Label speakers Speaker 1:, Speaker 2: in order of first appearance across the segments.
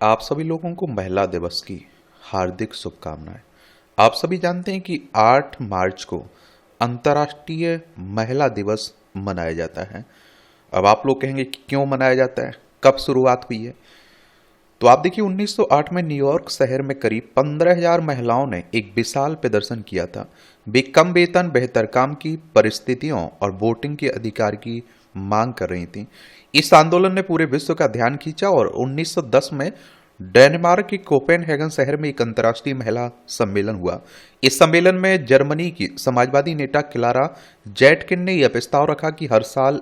Speaker 1: आप सभी लोगों को महिला दिवस की हार्दिक शुभकामनाएं। आप सभी जानते हैं कि 8 मार्च को अंतर्राष्ट्रीय महिला दिवस मनाया जाता है। अब आप लोग कहेंगे कि क्यों मनाया जाता है, कब शुरुआत हुई है। तो आप देखिए 1908 में न्यूयॉर्क शहर में करीब 15,000 महिलाओं ने एक विशाल प्रदर्शन किया था। वे कम वेतन, बेहतर काम की परिस्थितियों और वोटिंग के अधिकार की मांग कर रही थी। इस आंदोलन ने पूरे विश्व का ध्यान खींचा और 1910 में डेनमार्क के कोपेनहेगन शहर में एक अंतर्राष्ट्रीय महिला सम्मेलन हुआ। इस सम्मेलन में जर्मनी की समाजवादी नेता क्लारा जेटकिन ने यह प्रस्ताव रखा कि हर साल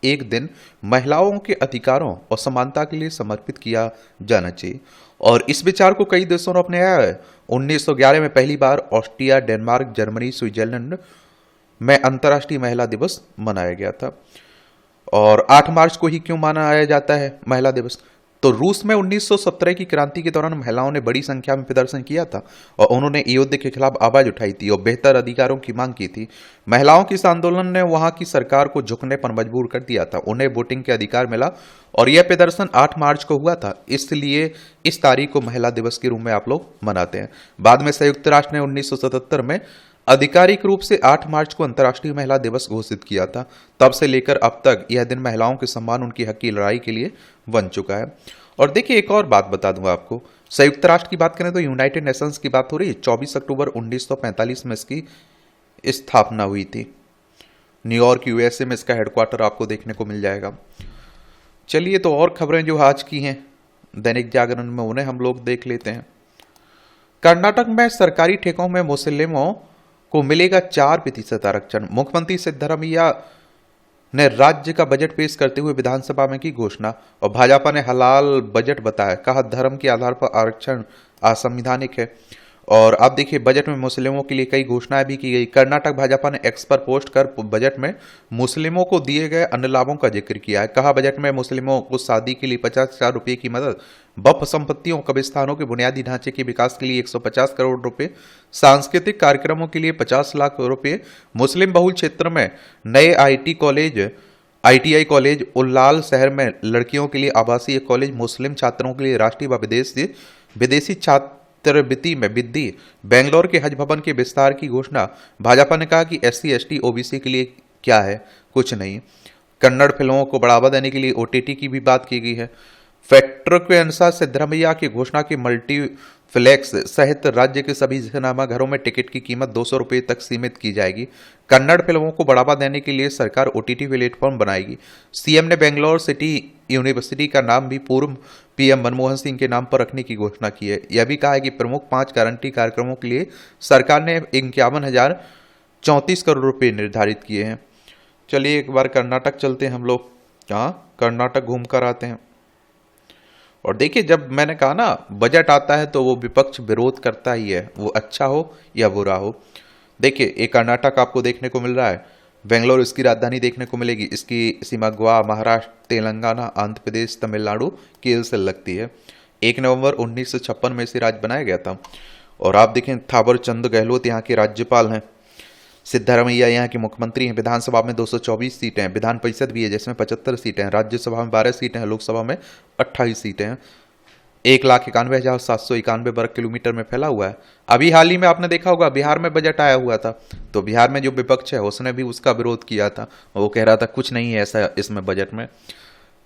Speaker 1: एक दिन महिलाओं के अधिकारों और समानता के लिए समर्पित किया जाना चाहिए, और इस विचार को कई देशों ने अपनाया है। 1911 में पहली बार ऑस्ट्रिया, डेनमार्क, जर्मनी, स्विट्जरलैंड में अंतर्राष्ट्रीय महिला दिवस मनाया गया था। और 8 मार्च को ही क्यों मनाया जाता है महिला दिवस? तो रूस में 1917 की क्रांति के दौरान महिलाओं ने बड़ी संख्या में प्रदर्शन किया था और उन्होंने युद्ध के खिलाफ आवाज उठाई थी और बेहतर अधिकारों की मांग की थी। महिलाओं के इस आंदोलन ने वहां की सरकार को झुकने पर मजबूर कर दिया था। उन्हें वोटिंग के अधिकार मिला और यह प्रदर्शन 8 मार्च को हुआ था, इसलिए इस तारीख को महिला दिवस के रूप में आप लोग मनाते हैं। बाद में संयुक्त राष्ट्र ने 1977 में आधिकारिक रूप से 8 मार्च को अंतर्राष्ट्रीय महिला दिवस घोषित किया था। तब से लेकर अब तक यह दिन महिलाओं के सम्मान, उनकी हक की लड़ाई के लिए बन चुका है। और देखिए एक और बात बता दूंगा आपको, संयुक्त राष्ट्र की बात करें तो यूनाइटेड नेशंस की बात हो रही है। 24 अक्टूबर 1945 में इसकी स्थापना हुई थी। न्यूयॉर्क यूएसए में इसका हेडक्वार्टर आपको देखने को मिल जाएगा। चलिए तो और खबरें जो आज की हैं दैनिक जागरण में, उन्हें हम लोग देख लेते हैं। कर्नाटक में सरकारी ठेकों में मुस्लिमों को मिलेगा 4% आरक्षण। मुख्यमंत्री सिद्धरमैया ने राज्य का बजट पेश करते हुए विधानसभा में की घोषणा, और भाजपा ने हलाल बजट बताया, कहा धर्म के आधार पर आरक्षण असंवैधानिक है। और आप देखिए बजट में मुस्लिमों के लिए कई घोषणाएं भी की गई। कर्नाटक भाजपा ने एक्स पर पोस्ट कर बजट में मुस्लिमों को दिए गए अन्य लाभों का जिक्र किया है। कहा बजट में मुस्लिमों को शादी के लिए 50,000 रुपये की मदद, वक्फ संपत्तियों, कब्रिस्तानों के बुनियादी ढांचे के विकास के लिए 150 करोड़ रुपए, सांस्कृतिक कार्यक्रमों के लिए 50 लाख रुपए, मुस्लिम बहुल क्षेत्र में नए ITI कॉलेज, उल्लाल शहर में लड़कियों के लिए आवासीय कॉलेज, मुस्लिम छात्रों के लिए राष्ट्रीय व विदेशी छात्रवृत्ति में वृद्धि, बेंगलोर के हज भवन के विस्तार की घोषणा। भाजपा ने कहा कि SC ST OBC के लिए क्या है, कुछ नहीं। कन्नड़ फिल्मों को बढ़ावा देने के लिए OTT की भी बात की गई है। फैक्टर के अनुसार सिद्धरमैया की घोषणा की मल्टीप्लेक्स सहित राज्य के सभी सिनेमाघरों में टिकट की कीमत 200 रुपये तक सीमित की जाएगी। कन्नड़ फिल्मों को बढ़ावा देने के लिए सरकार OTT प्लेटफॉर्म बनाएगी। सीएम ने बेंगलोर सिटी यूनिवर्सिटी का नाम भी पूर्व PM मनमोहन सिंह के नाम पर रखने की घोषणा की है। यह भी कहा है कि प्रमुख 5 गारंटी कार्यक्रमों के लिए सरकार ने 51,034 करोड़ रुपये निर्धारित किए हैं। चलिए एक बार कर्नाटक चलते हैं हम लोग। कर्नाटक घूम कर आते हैं। और देखिए जब मैंने कहा ना बजट आता है तो वो विपक्ष विरोध करता ही है, वो अच्छा हो या बुरा हो। देखिए एक कर्नाटक आपको देखने को मिल रहा है, बेंगलोर इसकी राजधानी देखने को मिलेगी। इसकी सीमा गोवा, महाराष्ट्र, तेलंगाना, आंध्र प्रदेश, तमिलनाडु, केरल से लगती है। 1 नवंबर 1956 में इसे राज्य बनाया गया था। और आप देखें थावर चंद गहलोत यहाँ के राज्यपाल हैं। सिद्धरमैया यहाँ के मुख्यमंत्री हैं। विधानसभा में 224 सीटें हैं, विधान परिषद भी है जिसमें 75 सीटें हैं, राज्यसभा में 12 सीटें हैं, लोकसभा में 28 सीटें हैं। 1,91,791 वर्ग किलोमीटर में फैला हुआ है। अभी हाल ही में आपने देखा होगा बिहार में बजट आया हुआ था, तो बिहार में जो विपक्ष है उसने भी उसका विरोध किया था। वो कह रहा था कुछ नहीं है ऐसा इसमें बजट में।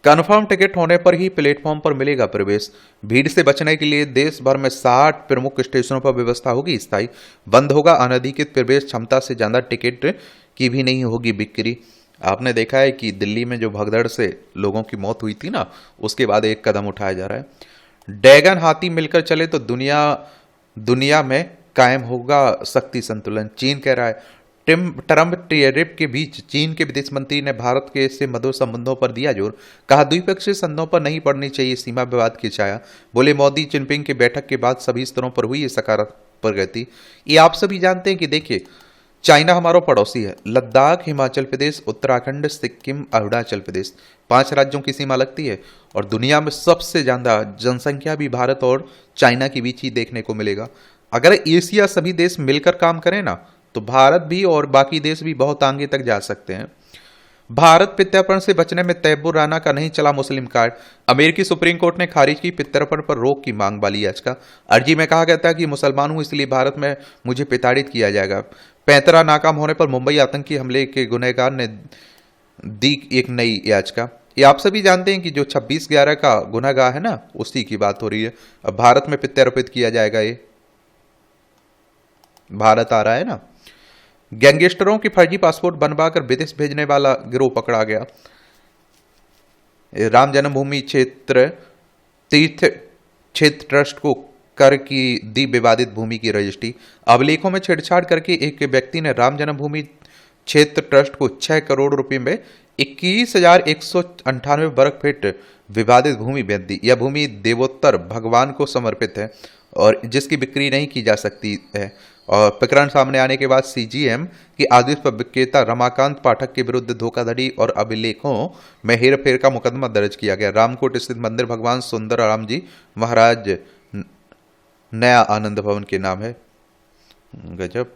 Speaker 1: कन्फर्म टिकट होने पर ही प्लेटफॉर्म पर मिलेगा प्रवेश। भीड़ से बचने के लिए देश भर में 60 प्रमुख स्टेशनों पर व्यवस्था होगी स्थायी। बंद होगा अनधिकृत प्रवेश, क्षमता से ज्यादा टिकट की भी नहीं होगी बिक्री। आपने देखा है कि दिल्ली में जो भगदड़ से लोगों की मौत हुई थी ना, उसके बाद एक कदम उठाया जा रहा है। ड्रैगन हाथी मिलकर चले तो दुनिया में कायम होगा शक्ति संतुलन, चीन कह रहा है। ट्रम्प टेरिफ के बीच चीन के विदेश मंत्री ने भारत के से मधुर संबंधों पर दिया जोर, कहा द्विपक्षीय संबंधों पर नहीं पड़नी चाहिए सीमा विवाद की छाया। बोले मोदी जिनपिंग की बैठक के बाद सभी स्तरों पर हुई सकारात्मक प्रगति। ये आप सभी जानते हैं कि देखिए चाइना हमारा पड़ोसी है। लद्दाख, हिमाचल प्रदेश, उत्तराखंड, सिक्किम, अरुणाचल प्रदेश 5 राज्यों की सीमा लगती है। और दुनिया में सबसे ज्यादा जनसंख्या भी भारत और चाइना के बीच ही देखने को मिलेगा। अगर एशिया सभी देश मिलकर काम करें ना तो भारत भी और बाकी देश भी बहुत आगे तक जा सकते हैं। भारत प्रत्यार्पण से बचने में तैयबुर राना का नहीं चला मुस्लिम कार्ड। अमेरिकी सुप्रीम कोर्ट ने खारिज की प्रत्यार्पण पर रोक की मांग वाली याचिका। अर्जी में कहा गया था कि मुसलमान हूं इसलिए भारत में मुझे प्रताड़ित किया जाएगा। पैंतरा नाकाम होने पर मुंबई आतंकी हमले के गुनहगार ने दी एक नई याचिका। ये आप सभी जानते हैं कि जो 26/11 का गुनहगार है ना, उसी की बात हो रही है। अब भारत में प्रत्यारोपित किया जाएगा। ये भारत आ रहा है ना। गैंगस्टरों की फर्जी पासपोर्ट बनवाकर विदेश भेजने वाला गिरोह पकड़ा गया। राम जन्मभूमि क्षेत्र तीर्थ क्षेत्र ट्रस्ट को कर की दी विवादित भूमि की रजिस्ट्री। अभिलेखों में छेड़छाड़ करके एक व्यक्ति ने राम जन्मभूमि क्षेत्र ट्रस्ट को 6 करोड़ रुपए में 21,198 वर्ग फीट विवादित भूमि बेच दी। यह भूमि देवोत्तर भगवान को समर्पित है और जिसकी बिक्री नहीं की जा सकती है। और प्रकरण सामने आने के बाद सीजीएम के आदेश पर विक्रेता रमाकांत पाठक के विरुद्ध धोखाधड़ी और अभिलेखों में हेरफेर का मुकदमा दर्ज किया गया। रामकोट स्थित मंदिर भगवान सुंदर राम जी महाराज नया आनंद भवन के नाम है। गजब।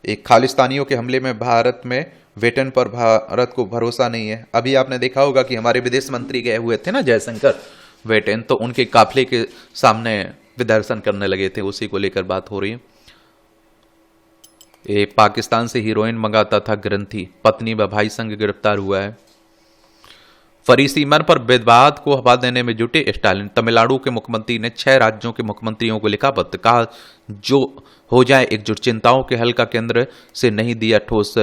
Speaker 1: एक खालिस्तानियों के हमले में भारत में वेतन पर भारत को भरोसा नहीं है। अभी आपने देखा होगा कि हमारे विदेश मंत्री गए हुए थे ना जयशंकर वेतन, तो उनके काफिले के सामने प्रदर्शन करने लगे थे, उसी को लेकर बात हो रही है। ये पाकिस्तान से हीरोइन मंगाता था ग्रंथी, पत्नी व भाई संग गिरफ्तार हुआ है। फरीसीमन पर विवाद को हवा देने में जुटे स्टालिन। तमिलनाडु के मुख्यमंत्री ने 6 राज्यों के मुख्यमंत्रियों को लिखा पत्र, कहा जो हो जाए एकजुट, चिंताओं के हल का केंद्र से नहीं दिया ठोस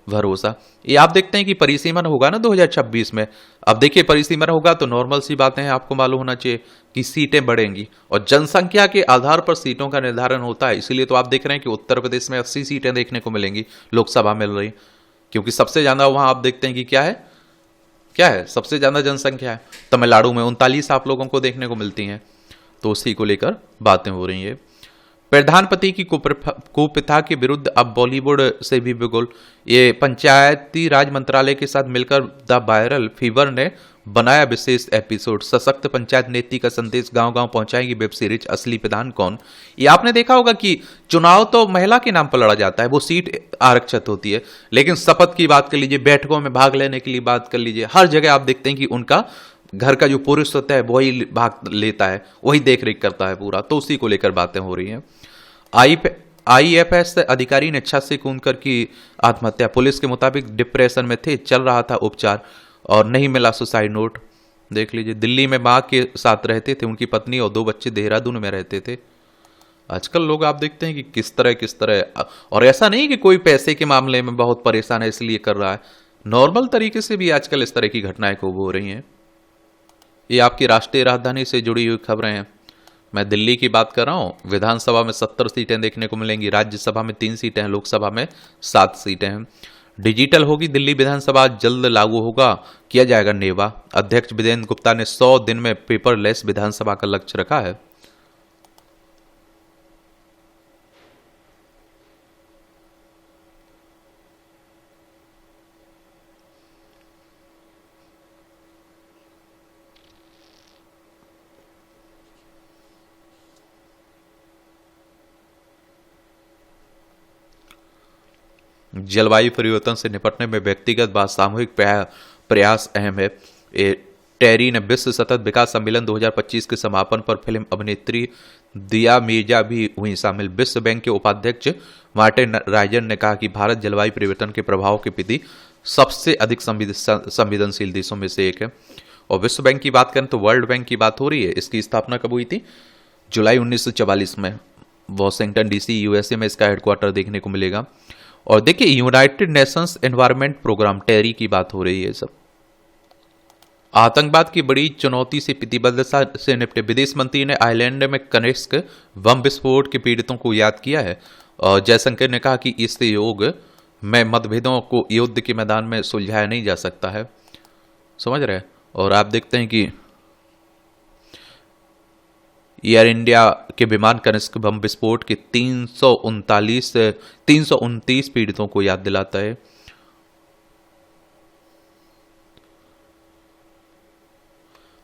Speaker 1: भरोसा। ये आप देखते हैं कि परिसीमन होगा ना 2026 में। अब देखिए परिसीमन होगा तो नॉर्मल सी बातें हैं, आपको मालूम होना चाहिए कि सीटें बढ़ेंगी और जनसंख्या के आधार पर सीटों का निर्धारण होता है। इसीलिए तो आप देख रहे हैं कि उत्तर प्रदेश में 80 सीटें देखने को मिलेंगी, लोकसभा मिल रही, क्योंकि सबसे ज्यादा वहां आप देखते हैं कि क्या है सबसे ज्यादा जनसंख्या है। तमिलनाडु में 39 आप लोगों को देखने को मिलती हैं, तो उसी को लेकर बातें हो रही है। प्रधानपति की कुप्रथा के विरुद्ध अब बॉलीवुड से भी बिगुल। ये पंचायती राज मंत्रालय के साथ मिलकर द वायरल फीवर ने बनाया विशेष एपिसोड। सशक्त पंचायत नीति का संदेश गांव-गांव पहुंचाएगी वेब सीरीज असली प्रधान कौन। ये आपने देखा होगा कि चुनाव तो महिला के नाम पर लड़ा जाता है, वो सीट आरक्षित होती है, लेकिन शपथ की बात कर लीजिए, बैठकों में भाग लेने के लिए बात कर लीजिए, हर जगह आप देखते हैं कि उनका घर का जो पुरुष होता है वही भाग लेता है, वही देख रेख करता है पूरा। तो उसी को लेकर बातें हो रही हैं। आईएफएस अधिकारी ने छत से कूदकर की आत्महत्या। पुलिस के मुताबिक डिप्रेशन में थे, चल रहा था उपचार और नहीं मिला सुसाइड नोट। देख लीजिए, दिल्ली में मां के साथ रहते थे, उनकी पत्नी और 2 बच्चे देहरादून में रहते थे। आजकल लोग आप देखते हैं कि किस तरह, और ऐसा नहीं कि कोई पैसे के मामले में बहुत परेशान है इसलिए कर रहा है, नॉर्मल तरीके से भी आजकल इस तरह की घटनाएं खूब हो रही हैं। ये आपकी राष्ट्रीय राजधानी से जुड़ी हुई खबरें हैं। मैं दिल्ली की बात कर रहा हूं। विधानसभा में 70 सीटें देखने को मिलेंगी, राज्यसभा में 3 सीटें हैं, लोकसभा में 7 सीटें हैं। डिजिटल होगी दिल्ली विधानसभा, जल्द लागू होगा, किया जाएगा नेवा। अध्यक्ष विजेंद्र गुप्ता ने 100 दिन में पेपरलेस विधानसभा का लक्ष्य रखा है। जलवायु परिवर्तन से निपटने में व्यक्तिगत व सामूहिक प्रयास अहम है। टेरी ने विश्व सतत विकास सम्मेलन 2025 के समापन पर फिल्म अभिनेत्री दिया मिर्जा भी हुई शामिल। विश्व बैंक के उपाध्यक्ष मार्टिन राइजन ने कहा कि भारत जलवायु परिवर्तन के प्रभाव के प्रति सबसे अधिक संवेदनशील देशों में से एक है। और विश्व बैंक की बात करें तो वर्ल्ड बैंक की बात हो रही है। इसकी स्थापना कब हुई थी? जुलाई 1944 में, वॉशिंगटन डीसी यूएसए में इसका हेडक्वार्टर देखने को मिलेगा। और देखिए, यूनाइटेड नेशंस एनवायरनमेंट प्रोग्राम टेरी की बात हो रही है। सब आतंकवाद की बड़ी चुनौती से प्रतिबद्धता से निपटे। विदेश मंत्री ने आयरलैंड में कनिष्क बम विस्फोट के पीड़ितों को याद किया है और जयशंकर ने कहा कि इस योग में मतभेदों को युद्ध के मैदान में सुलझाया नहीं जा सकता है। समझ रहे हैं? और आप देखते हैं कि एयर इंडिया के विमान कनिष्क बम विस्फोट के 329 पीड़ितों को याद दिलाता है।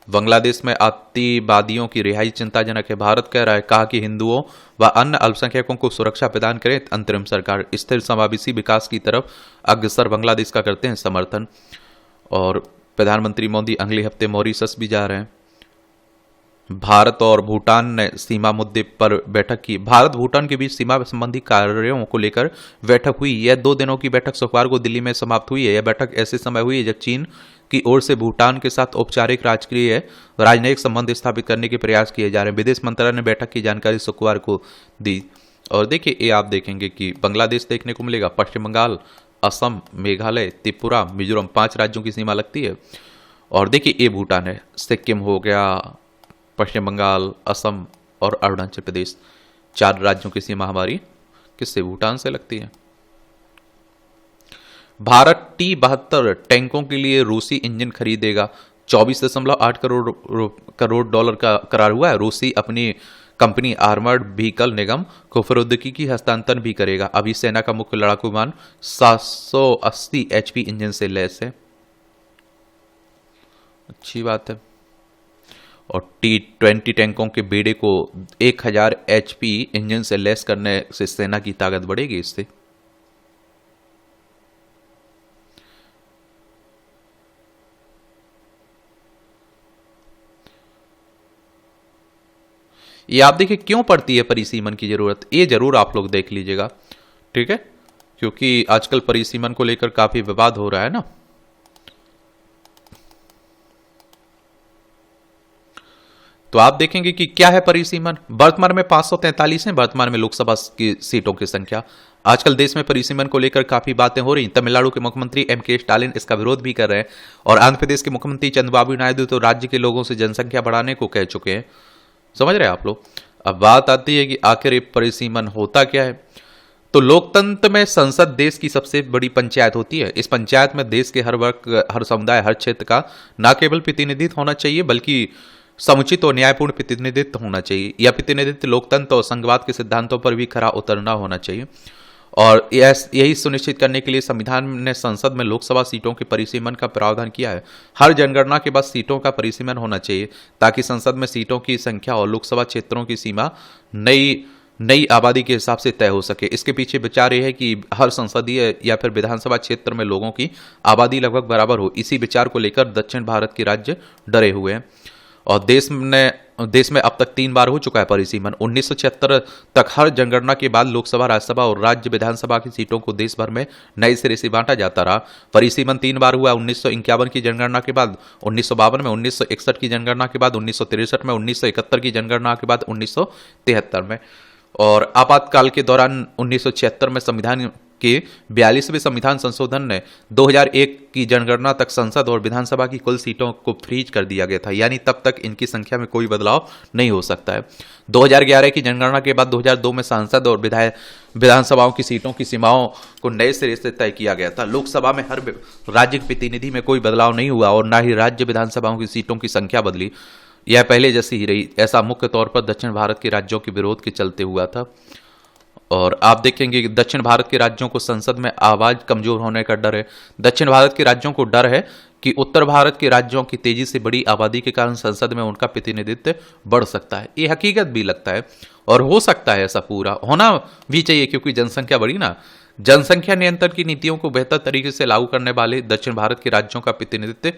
Speaker 1: बांग्लादेश में अतिवादियों की रिहाई चिंताजनक है, भारत कह रहा है, कहा कि हिंदुओं व अन्य अल्पसंख्यकों को सुरक्षा प्रदान करे अंतरिम सरकार, स्थिर समावेशी विकास की तरफ अग्रसर बांग्लादेश का करते हैं समर्थन। और प्रधानमंत्री मोदी अगले हफ्ते मॉरिशस भी जा रहे हैं। भारत और भूटान ने सीमा मुद्दे पर बैठक की, भारत भूटान के बीच सीमा संबंधी कार्यों को लेकर बैठक हुई। यह 2 दिनों की बैठक शुक्रवार को दिल्ली में समाप्त हुई है। यह बैठक ऐसे समय हुई है जब चीन की ओर से भूटान के साथ औपचारिक राजनयिक संबंध स्थापित करने के प्रयास किए जा रहे हैं। विदेश मंत्रालय ने बैठक की जानकारी शुक्रवार को दी। और देखिए, ये आप देखेंगे कि बांग्लादेश देखने को मिलेगा, पश्चिम बंगाल, असम, मेघालय, त्रिपुरा, मिजोरम, 5 राज्यों की सीमा लगती है। और देखिए, ये भूटान है, सिक्किम हो गया, पश्चिम बंगाल, असम और अरुणाचल प्रदेश, 4 राज्यों की सीमा हमारी किससे, भूटान से लगती है। भारत T-72 टैंकों के लिए रूसी इंजन खरीदेगा, 24.8 करोड़ डॉलर का करार हुआ है। रूसी अपनी कंपनी आर्मर्ड व्हीकल निगम को प्रौद्योगिकी हस्तांतरण भी करेगा। अभी सेना का मुख्य लड़ाकू विमान 780 HP इंजन से लैस है, अच्छी बात है। और T-20 टैंकों के बेड़े को 1000 HP इंजन से लैस करने से सेना की ताकत बढ़ेगी। इससे ये आप देखिए क्यों पड़ती है परिसीमन की जरूरत, ये जरूर आप लोग देख लीजिएगा, ठीक है, क्योंकि आजकल परिसीमन को लेकर काफी विवाद हो रहा है ना। तो आप देखेंगे कि क्या है परिसीमन। वर्तमान में 543 है, वर्तमान में लोकसभा की सीटों की संख्या। आजकल देश में परिसीमन को लेकर काफी बातें हो रही। तमिलनाडु के मुख्यमंत्री M.K. स्टालिन इसका विरोध भी कर रहे हैं, और आंध्र प्रदेश के मुख्यमंत्री चंद्रबाबू नायडू तो राज्य के लोगों से जनसंख्या बढ़ाने को कह चुके हैं। समझ रहे हैं आप लोग। अब बात आती है कि आखिर ये परिसीमन होता क्या है। तो लोकतंत्र में संसद देश की सबसे बड़ी पंचायत होती है। इस पंचायत में देश के हर वर्ग, हर समुदाय, हर क्षेत्र का न केवल प्रतिनिधित्व होना चाहिए, बल्कि समुचित और न्यायपूर्ण प्रतिनिधित्व होना चाहिए। यह प्रतिनिधित्व लोकतंत्र और संघवाद के सिद्धांतों पर भी खरा उतरना होना चाहिए। और यही सुनिश्चित करने के लिए संविधान ने संसद में लोकसभा सीटों के परिसीमन का प्रावधान किया है। हर जनगणना के बाद सीटों का परिसीमन होना चाहिए, ताकि संसद में सीटों की संख्या और लोकसभा क्षेत्रों की सीमा नई आबादी के हिसाब से तय हो सके। इसके पीछे विचार यह है कि हर संसदीय या फिर विधानसभा क्षेत्र में लोगों की आबादी लगभग बराबर हो। इसी विचार को लेकर दक्षिण भारत के राज्य डरे हुए हैं। और देश में अब तक 3 बार हो चुका है परिसीमन। 1976 तक हर जनगणना के बाद लोकसभा, राज्यसभा और राज्य विधानसभा की सीटों को देश भर में नए सिरे से बांटा जाता रहा। परिसीमन 3 बार हुआ, 1951 की जनगणना के बाद, 1952 में, 1961 की जनगणना के बाद, 1963 में, 1971 की जनगणना के बाद, 1973 में। और आपातकाल के दौरान 1976 में संविधान के 42वें संविधान संशोधन ने 2001 की जनगणना तक संसद और विधानसभा की कुल सीटों को फ्रीज कर दिया गया था, यानी तब तक इनकी संख्या में कोई बदलाव नहीं हो सकता है। 2011 की जनगणना के बाद 2002 में सांसद और विधानसभाओं की सीटों की सीमाओं को नए सिरे से तय किया गया था। लोकसभा में हर राज्य के प्रतिनिधि में कोई बदलाव नहीं हुआ और न ही राज्य विधानसभाओं की सीटों की संख्या बदली, यह पहले जैसी ही रही। ऐसा मुख्य तौर पर दक्षिण भारत के राज्यों के विरोध के चलते हुआ था। और आप देखेंगे कि दक्षिण भारत के राज्यों को संसद में आवाज कमजोर होने का डर है। दक्षिण भारत के राज्यों को डर है कि उत्तर भारत के राज्यों की तेजी से बड़ी आबादी के कारण संसद में उनका प्रतिनिधित्व बढ़ सकता है। ये हकीकत भी लगता है और हो सकता है, ऐसा पूरा होना भी चाहिए, क्योंकि जनसंख्या बढ़ी ना। जनसंख्या नियंत्रण की नीतियों को बेहतर तरीके से लागू करने वाले दक्षिण भारत के राज्यों का प्रतिनिधित्व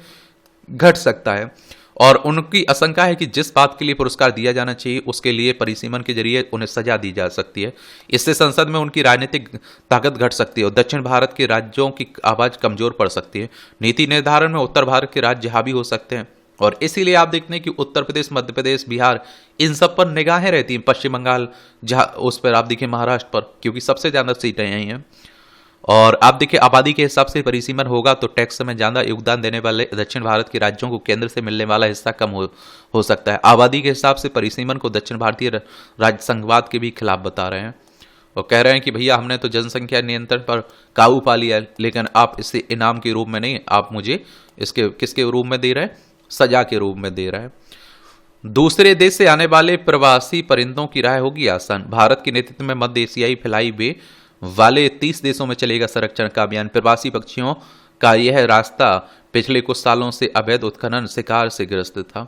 Speaker 1: घट सकता है। और उनकी आशंका है कि जिस बात के लिए पुरस्कार दिया जाना चाहिए, उसके लिए परिसीमन के जरिए उन्हें सजा दी जा सकती है। इससे संसद में उनकी राजनीतिक ताकत घट सकती है और दक्षिण भारत के राज्यों की आवाज कमजोर पड़ सकती है। नीति निर्धारण में उत्तर भारत के राज्य हावी हो सकते हैं और इसीलिए आप देखते हैं कि उत्तर प्रदेश, मध्य प्रदेश, बिहार, इन सब पर निगाहें रहती हैं। पश्चिम बंगाल, जहां उस पर आप देखिए, महाराष्ट्र पर, क्योंकि सबसे ज्यादा सीटें यही हैं। और आप देखिए, आबादी के हिसाब से परिसीमन होगा तो टैक्स में ज्यादा योगदान देने वाले दक्षिण भारत के राज्यों को केंद्र से मिलने वाला हिस्सा कम हो सकता है। आबादी के हिसाब से परिसीमन को दक्षिण भारतीय राज्य संघवाद के भी खिलाफ बता रहे हैं और कह रहे हैं कि भैया हमने तो जनसंख्या नियंत्रण पर काबू पा लिया है, लेकिन आप इसे इनाम के रूप में नहीं, आप मुझे इसके किसके रूप में दे रहे हैं, सजा के रूप में दे रहे हैं। दूसरे देश से आने वाले प्रवासी परिंदों की राह होगी आसान। भारत के नेतृत्व में मध्य एशियाई फैलाई वे वाले 30 देशों में चलेगा संरक्षण का अभियान। प्रवासी पक्षियों का यह रास्ता पिछले कुछ सालों से अवैध उत्खनन शिकार से ग्रस्त था।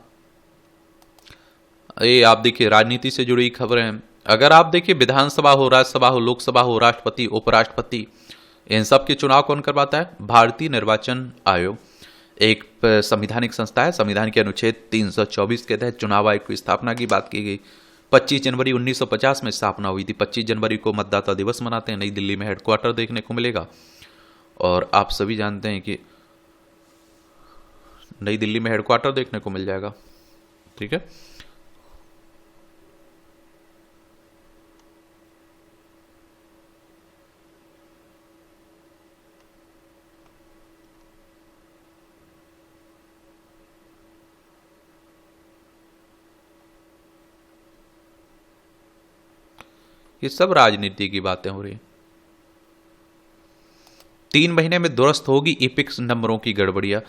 Speaker 1: ये आप देखिए राजनीति से जुड़ी खबरें हैं। अगर आप देखिए विधानसभा हो, राज्यसभा हो, लोकसभा हो, राष्ट्रपति, उपराष्ट्रपति, इन सब के चुनाव कौन करवाता है? भारतीय निर्वाचन आयोग। एक संवैधानिक संस्था है। संविधान के अनुच्छेद 324 के तहत चुनाव आयोग की स्थापना की बात की गई। 25 जनवरी 1950 में स्थापना हुई थी। 25 जनवरी को मतदाता दिवस मनाते हैं। नई दिल्ली में हेडक्वार्टर देखने को मिलेगा। और आप सभी जानते हैं कि नई दिल्ली में हेडक्वार्टर देखने को मिल जाएगा। ठीक है। ये सब राजनीति की बातें हो रही हैं। 3 महीने में दुरुस्त होगी इपिक्स नंबरों की गड़बड़ियां।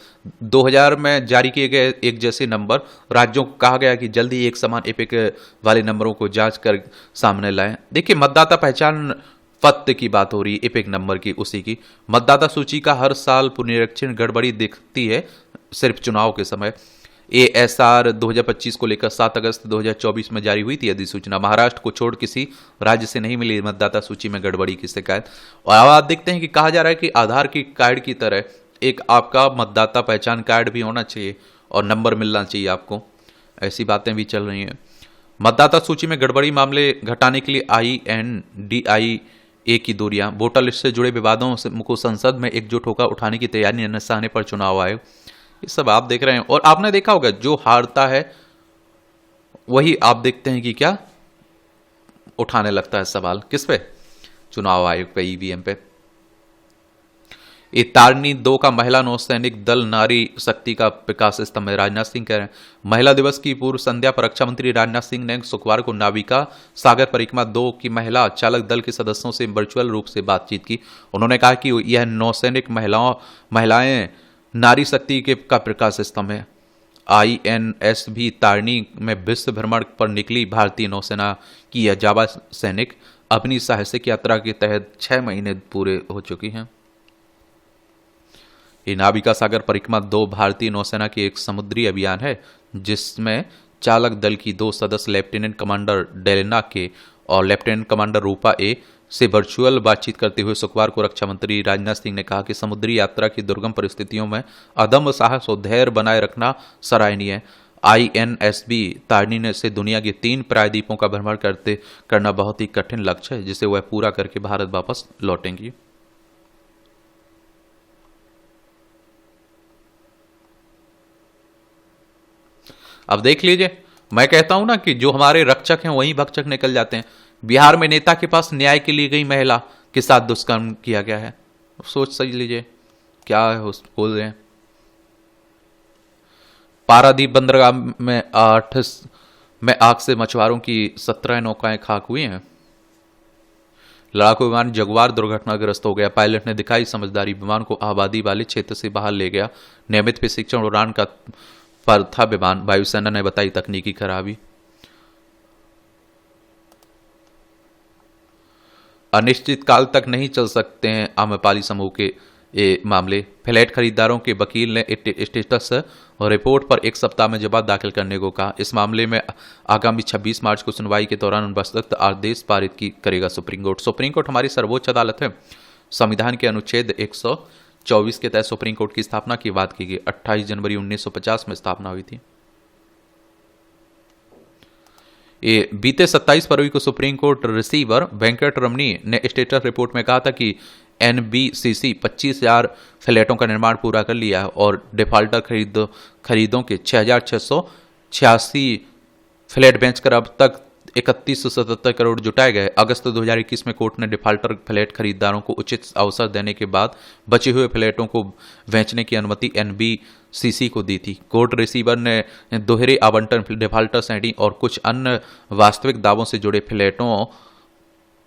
Speaker 1: 2000 में जारी किए गए एक जैसे नंबर, राज्यों को कहा गया कि जल्दी एक समान इपिक वाले नंबरों को जांच कर सामने लाएं। देखिए मतदाता पहचान पत्र की बात हो रही है, इपिक नंबर की, उसी की। मतदाता सूची का हर साल पुनरीक्षण गड़बड़ी दिखती है सिर्फ चुनाव के समय। एएसआर 2025 को लेकर 7 अगस्त 2024 में जारी हुई थी अधिसूचना। महाराष्ट्र को छोड़ किसी राज्य से नहीं मिली मतदाता सूची में गड़बड़ी की शिकायत। और अब आप देखते हैं कि कहा जा रहा है कि आधार की कार्ड की तरह एक आपका मतदाता पहचान कार्ड भी होना चाहिए और नंबर मिलना चाहिए आपको। ऐसी बातें भी चल रही हैं। मतदाता सूची में गड़बड़ी मामले घटाने के लिए INDIA की दूरियां, वोटर लिस्ट से जुड़े विवादों को संसद में एकजुट होकर उठाने की तैयारी निशाने पर चुनाव आयोग। ये सब आप देख रहे हैं। और आपने देखा होगा जो हारता है वही आप देखते हैं कि क्या उठाने लगता है सवाल। किस पे? चुनाव आयोग पे, ईवीएम पे। ये तारनी 2 का महिला नौसैनिक दल नारी शक्ति का विकास स्तंभ है, राजनाथ सिंह कह रहे हैं। महिला दिवस की पूर्व संध्या पर रक्षा मंत्री राजनाथ सिंह ने शुक्रवार को नाविका सागर परिक्रमा 2 की महिला चालक दल के सदस्यों से वर्चुअल रूप से बातचीत की। उन्होंने कहा कि यह नौसैनिक महिलाएं नारी शक्ति के का प्रकाश स्तंभ है। INS भी तारनी में विश्व भ्रमण पर निकली भारतीय नौसेना की यह जावा सैनिक अपनी साहसिक यात्रा के तहत 6 महीने पूरे हो चुकी हैं। ये नाविका सागर परिक्रमा 2 भारतीय नौसेना की एक समुद्री अभियान है जिसमें चालक दल की 2 सदस्य लेफ्टिनेंट कमांडर डेलेना के और लेफ्टिनेंट कमांडर रूपा ए से वर्चुअल बातचीत करते हुए शुक्रवार को रक्षा मंत्री राजनाथ सिंह ने कहा कि समुद्री यात्रा की दुर्गम परिस्थितियों में अदम्य साहस और धैर्य बनाए रखना सराहनीय है। INSB तारनी से दुनिया के 3 प्रायद्वीपों का भ्रमण करना बहुत ही कठिन लक्ष्य है जिसे वह पूरा करके भारत वापस लौटेंगी। अब देख लीजिए, मैं कहता हूं ना कि जो हमारे रक्षक हैं वही भक्षक निकल जाते हैं। बिहार में नेता के पास न्याय के लिए गई महिला के साथ दुष्कर्म किया गया है। सोच समझ लीजिए क्या है बोल रहे हैं। पारादीप बंदरगाह में आग से मछुआरों की 17 नौकाएं खाक हुई हैं। लड़ाकू विमान जगुआर दुर्घटनाग्रस्त हो गया। पायलट ने दिखाई समझदारी, विमान को आबादी वाले क्षेत्र से बाहर ले गया। नियमित प्रशिक्षण उड़ान का पर था विमान, वायुसेना ने बताई तकनीकी खराबी। अनिश्चित काल तक नहीं चल सकते हैं आम्रपाली समूह के ये मामले। फ्लैट खरीदारों के वकील ने स्टेटस रिपोर्ट पर 1 सप्ताह में जवाब दाखिल करने को कहा। इस मामले में आगामी 26 मार्च को सुनवाई के दौरान वस्तुतः आदेश पारित करेगा सुप्रीम कोर्ट। सुप्रीम कोर्ट हमारी सर्वोच्च अदालत है। संविधान के अनुच्छेद 124 के तहत सुप्रीम कोर्ट की स्थापना की बात की गई। 28 जनवरी 1950 में स्थापना हुई थी। ये बीते 27 फरवरी को सुप्रीम कोर्ट रिसीवर वेंकट रमनी ने स्टेटस रिपोर्ट में कहा था कि NBCC 25,000 फ्लैटों का निर्माण पूरा कर लिया है और डिफाल्टर खरीदों के 6,686 फ्लैट बेचकर अब तक 3177 करोड़ जुटाए गए। अगस्त 2021 में कोर्ट ने डिफाल्टर फ्लैट खरीदारों को उचित अवसर देने के बाद बचे हुए फ्लैटों को बेचने की अनुमति NBCC को दी थी। कोर्ट रिसीवर ने दोहरे आवंटन, डिफाल्टर सेटिंग और कुछ अन्य वास्तविक दावों से जुड़े फ्लैटों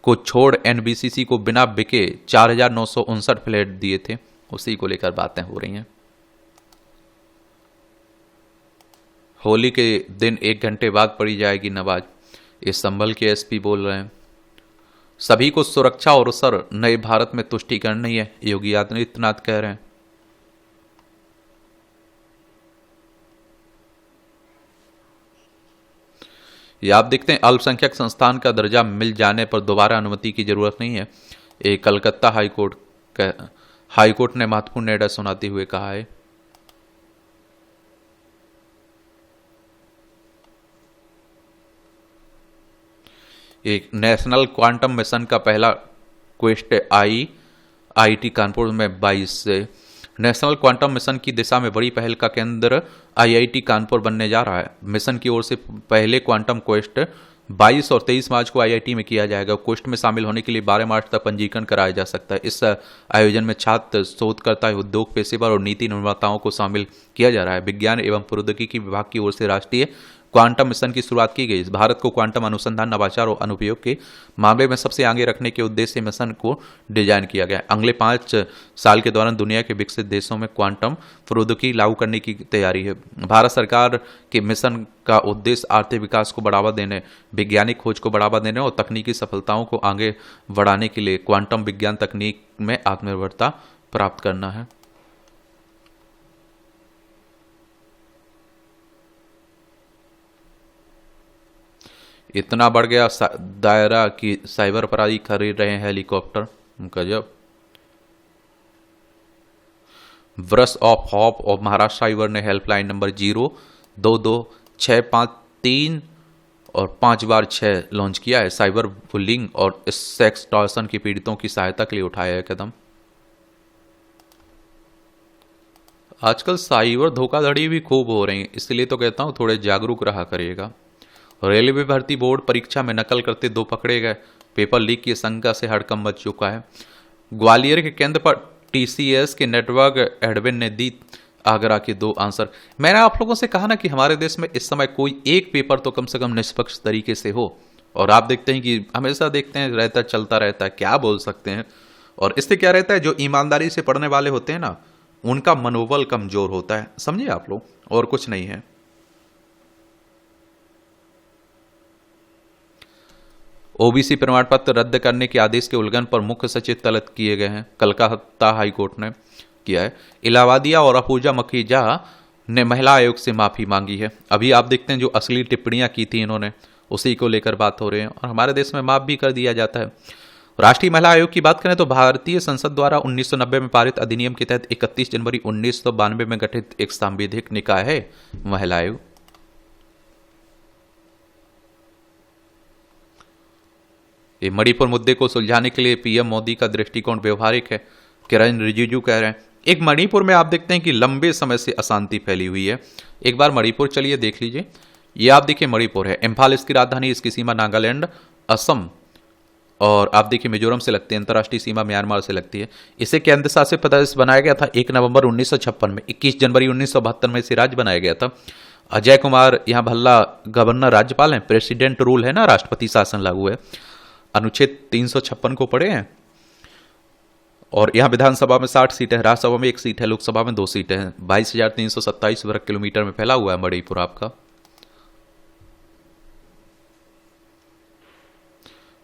Speaker 1: को छोड़ NBCC को बिना बिके 4,959 फ्लैट दिए थे। उसी को लेकर बातें हो रही हैं। होली के दिन 1 घंटे बाद पड़ी जाएगी नमाज, इस संभल के SP बोल रहे हैं। सभी को सुरक्षा और असर नए भारत में तुष्टीकरण नहीं है, योगी आदित्यनाथ कह रहे हैं। ये आप देखते हैं अल्पसंख्यक संस्थान का दर्जा मिल जाने पर दोबारा अनुमति की जरूरत नहीं है। ये कलकत्ता हाईकोर्ट ने महत्वपूर्ण निर्णय सुनाते हुए कहा है। एक नेशनल क्वांटम मिशन का पहला क्वेस्ट आईआईटी कानपुर में 22 से नेशनल क्वांटम मिशन की दिशा में बड़ी पहल का केंद्र आईआईटी कानपुर बनने जा रहा है। मिशन की ओर से पहले क्वांटम क्वेस्ट 22 और 23 मार्च को आईआईटी में किया जाएगा। क्वेस्ट में शामिल होने के लिए 12 मार्च तक पंजीकरण कराया जा सकता है। इस आयोजन में छात्र, शोधकर्ता, उद्योग पेशेवर और नीति निर्माताओं को शामिल किया जा रहा है। विज्ञान एवं प्रौद्योगिकी विभाग की ओर से राष्ट्रीय क्वांटम मिशन की शुरुआत की गई। भारत को क्वांटम अनुसंधान, नवाचार और अनुप्रयोग के मामले में सबसे आगे रखने के उद्देश्य से मिशन को डिजाइन किया गया। अगले 5 साल के दौरान दुनिया के विकसित देशों में क्वांटम प्रौद्योगिकी लागू करने की तैयारी है। भारत सरकार के मिशन का उद्देश्य आर्थिक विकास को बढ़ावा देने, वैज्ञानिक खोज को बढ़ावा देने और तकनीकी सफलताओं को आगे बढ़ाने के लिए क्वांटम विज्ञान तकनीक में आत्मनिर्भरता प्राप्त करना है। इतना बढ़ गया दायरा कि साइबर अपराधी खरीद रहे हैं हेलीकॉप्टर। गजब। ब्रश ऑफ हॉप और महाराष्ट्र साइबर ने हेल्पलाइन नंबर 0222653 और 5x6 लॉन्च किया है। साइबर बुलिंग और सेक्स टॉर्शन के पीड़ितों की सहायता के लिए उठाया है कदम। आजकल साइबर धोखाधड़ी भी खूब हो रही है, इसलिए तो कहता हूं थोड़े जागरूक रहा करिएगा। रेलवे भर्ती बोर्ड परीक्षा में नकल करते 2 पकड़े गए। पेपर लीक की शंका से हड़कंप मच चुका है। ग्वालियर के केंद्र पर टीसीएस के नेटवर्क एडमिन ने दी आगरा के 2 आंसर। मैंने आप लोगों से कहा ना कि हमारे देश में इस समय कोई एक पेपर तो कम से कम निष्पक्ष तरीके से हो, और आप देखते हैं कि हमेशा देखते हैं रहता चलता रहता है, क्या बोल सकते हैं। और इससे क्या रहता है, जो ईमानदारी से पढ़ने वाले होते हैं ना, उनका मनोबल कमजोर होता है, समझिए आप लोग, और कुछ नहीं है। ओबीसी प्रमाण पत्र रद्द करने के आदेश के उल्लंघन पर मुख्य सचिव तलब किए गए हैं। कलकत्ता हाईकोर्ट ने किया है। इलाहाबादिया और अफूजा मखीजा ने महिला आयोग से माफी मांगी है। अभी आप देखते हैं जो असली टिप्पणियां की थी इन्होंने, उसी को लेकर बात हो रही है, और हमारे देश में माफ भी कर दिया जाता है। राष्ट्रीय महिला आयोग की बात करें तो भारतीय संसद द्वारा 1990 में पारित अधिनियम के तहत 31 जनवरी 1992 में गठित एक सांविधिक निकाय है महिला आयोग। ये मणिपुर मुद्दे को सुलझाने के लिए पीएम मोदी का दृष्टिकोण व्यवहारिक है, किरण रिजिजू कह रहे हैं। एक मणिपुर में आप देखते हैं कि लंबे समय से अशांति फैली हुई है। एक बार मणिपुर चलिए देख लीजिए। ये आप देखिए मणिपुर है, इम्फाल इसकी राजधानी, इसकी सीमा नागालैंड, असम और आप देखिए मिजोरम से लगती है, अंतर्राष्ट्रीय सीमा म्यांमार से लगती है। इसे केंद्र शासित प्रदेश बनाया गया था 1 नवंबर 1956 में। 21 जनवरी 1972 में इसे राज्य बनाया गया था। अजय कुमार यहाँ भल्ला गवर्नर राज्यपाल हैं। प्रेसिडेंट रूल है ना, राष्ट्रपति शासन लागू है। अनुच्छेद 356 को पढ़े हैं। और यहाँ विधानसभा में 60 सीटें हैं, राज्यसभा में 1 सीट है, लोकसभा में 2 सीटें हैं। 22,327 वर्ग किलोमीटर में फैला हुआ है मणिपुर आपका।